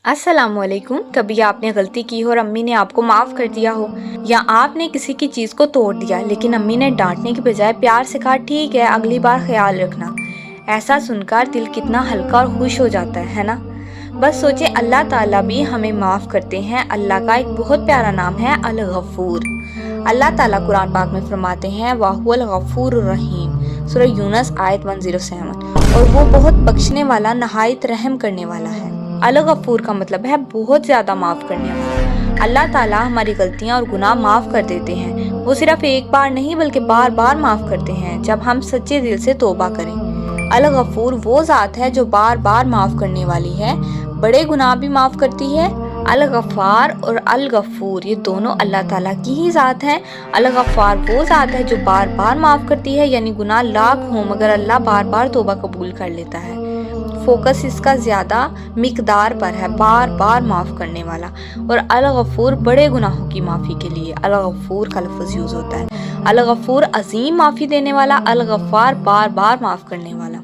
अस्सलामुअलैकुम। कभी आपने गलती की हो और अम्मी ने आपको माफ़ कर दिया हो, या आपने किसी की चीज़ को तोड़ दिया लेकिन अम्मी ने डांटने की बजाय प्यार से कहा ठीक है अगली बार ख्याल रखना। ऐसा सुनकर दिल कितना हल्का और खुश हो जाता है ना। बस सोचे अल्लाह ताला भी हमें माफ़ करते हैं। अल्लाह का एक बहुत प्यारा नाम है अल गफ़ूर। अल्लाह ताला कुरान पाक में फरमाते हैं वाहुवल गफ़ूर रहीम, सूरह यूनुस आयत 107, और वो बहुत बख्शने वाला नहायत रहम करने वाला है। अल गफ़ूर का मतलब है बहुत ज़्यादा माफ़ करने वाला। अल्लाह ताला हमारी गलतियाँ और गुनाह माफ़ कर देते हैं। वो सिर्फ एक बार नहीं बल्कि बार बार माफ़ करते हैं जब हम सच्चे दिल से तौबा करें। अल गफ़ूर वो ज़ात है जो बार बार माफ़ करने वाली है, बड़े गुनाह भी माफ़ करती है। अल गफ़ार और अल गफ़ूर ये दोनों अल्लाह ताला की ही ज़ात है। अल गफ़ार वो ज़ात है जो बार बार माफ़ करती है, यानी गुनाह लाख हों मगर अल्लाह बार बार तौबा कबूल कर लेता है। फोकस इसका ज़्यादा मिकदार पर है, बार बार माफ़ करने वाला। और अल गफ़ूर बड़े गुनाहों की माफ़ी के लिए अल गफ़ूर का लफ्ज़ यूज़ होता है। अल गफ़ूर अजीम माफ़ी देने वाला, अल गफ़ार बार बार माफ़ करने वाला।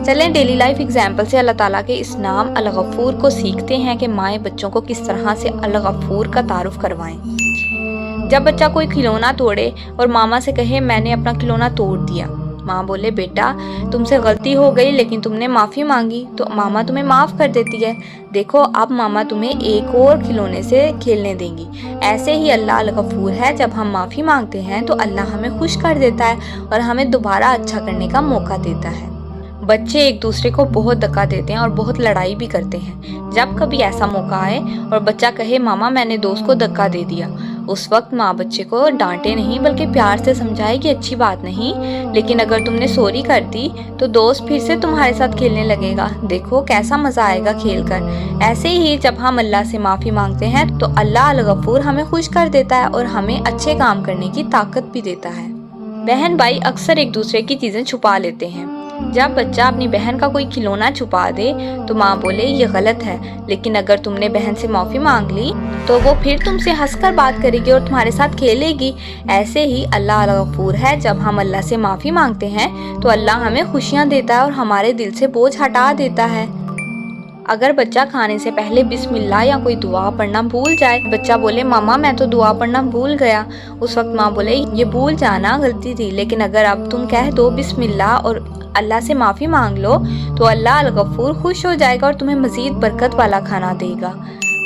चलें डेली लाइफ एग्जाम्पल से अल्लाह ताला के इस नाम अल गफ़ूर को सीखते हैं कि माएँ बच्चों को किस तरह से अल गफ़ूर का तारुफ करवाएं। जब बच्चा कोई खिलौना तोड़े और मामा से कहे मैंने अपना खिलौना तोड़ दिया, माँ बोले बेटा तुमसे गलती हो गई लेकिन तुमने माफ़ी मांगी तो मामा तुम्हें माफ़ कर देती है, देखो अब मामा तुम्हें एक और खिलौने से खेलने देंगी। ऐसे ही अल्लाह अल गफ़ूर है, जब हम माफ़ी मांगते हैं तो अल्लाह हमें खुश कर देता है और हमें दोबारा अच्छा करने का मौका देता है। बच्चे एक दूसरे को बहुत धक्का देते हैं और बहुत लड़ाई भी करते हैं। जब कभी ऐसा मौका आए और बच्चा कहे मामा मैंने दोस्त को धक्का दे दिया, उस वक्त माँ बच्चे को डांटे नहीं बल्कि प्यार से समझाए कि अच्छी बात नहीं, लेकिन अगर तुमने सॉरी कर दी तो दोस्त फिर से तुम्हारे साथ खेलने लगेगा, देखो कैसा मज़ा आएगा खेल कर। ऐसे ही जब हम अल्लाह से माफ़ी मांगते हैं तो अल्लाह अल गफ़ूर हमें खुश कर देता है और हमें अच्छे काम करने की ताकत भी देता है। बहन भाई अक्सर एक दूसरे की चीज़ें छुपा लेते हैं। जब बच्चा अपनी बहन का कोई खिलौना छुपा दे तो माँ बोले ये गलत है, लेकिन अगर तुमने बहन से माफ़ी मांग ली तो वो फिर तुमसे हंसकर बात करेगी और तुम्हारे साथ खेलेगी। ऐसे ही अल्लाह अल गफ़ूर है, जब हम अल्लाह से माफ़ी मांगते हैं तो अल्लाह हमें खुशियाँ देता है और हमारे दिल से बोझ हटा देता है। अगर बच्चा खाने से पहले बिस्मिल्लाह या कोई दुआ पढ़ना भूल जाए, बच्चा बोले मामा मैं तो दुआ पढ़ना भूल गया, उस वक्त माँ बोले ये भूल जाना गलती थी, लेकिन अगर अब तुम कह दो बिस्मिल्लाह और अल्लाह से माफ़ी मांग लो तो अल्लाह अल गफ़ूर खुश हो जाएगा और तुम्हें मज़ीद बरकत वाला खाना देगा।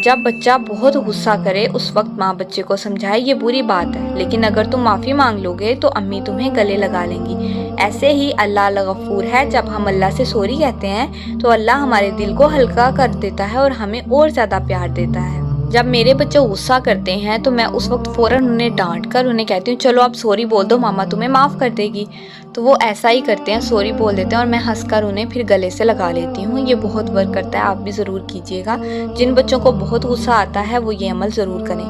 जब बच्चा बहुत गुस्सा करे उस वक्त माँ बच्चे को समझाए ये बुरी बात है, लेकिन अगर तुम माफ़ी मांग लोगे तो अम्मी तुम्हें गले लगा लेंगी। ऐसे ही अल्लाह अल गफ़ूर है, जब हम अल्लाह से सॉरी कहते हैं तो अल्लाह हमारे दिल को हल्का कर देता है और हमें और ज़्यादा प्यार देता है। जब मेरे बच्चे गुस्सा करते हैं तो मैं उस वक्त फ़ौरन उन्हें डांट कर उन्हें कहती हूँ चलो आप सॉरी बोल दो, मामा तुम्हें माफ़ कर देगी। तो वो ऐसा ही करते हैं, सॉरी बोल देते हैं और मैं हंसकर उन्हें फिर गले से लगा लेती हूँ। ये बहुत वर्क करता है, आप भी ज़रूर कीजिएगा। जिन बच्चों को बहुत गुस्सा आता है वो ये अमल ज़रूर करें।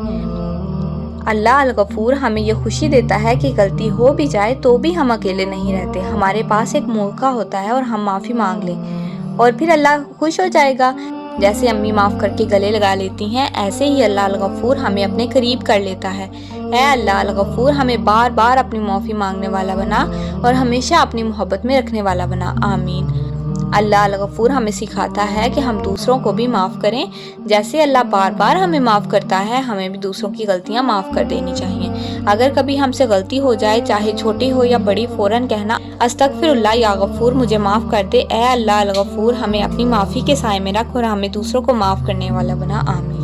अल्लाह अल गफ़ूर हमें ये खुशी देता है कि गलती हो भी जाए तो भी हम अकेले नहीं रहते, हमारे पास एक मौका होता है और हम माफ़ी मांग लें और फिर अल्लाह खुश हो जाएगा। जैसे अम्मी माफ़ करके गले लगा लेती हैं, ऐसे ही अल्लाह अल गफ़ूर हमें अपने करीब कर लेता है। ऐ अल्लाह अल गफ़ूर हमें बार बार अपनी माफ़ी मांगने वाला बना और हमेशा अपनी मोहब्बत में रखने वाला बना, आमीन। अल्लाह अल गफ़ूर हमें सिखाता है कि हम दूसरों को भी माफ़ करें, जैसे अल्लाह बार बार हमें माफ़ करता है हमें भी दूसरों की गलतियाँ माफ़ कर देनी चाहिए। अगर कभी हमसे गलती हो जाए चाहे छोटी हो या बड़ी, फ़ौरन कहना अस्तगफिरुल्लाह या गफ़ूर मुझे माफ़ कर दे। ऐ अल्लाह अल गफ़ूर हमें अपनी माफ़ी के साए में रख और हमें दूसरों को माफ़ करने वाला बना, आमीन।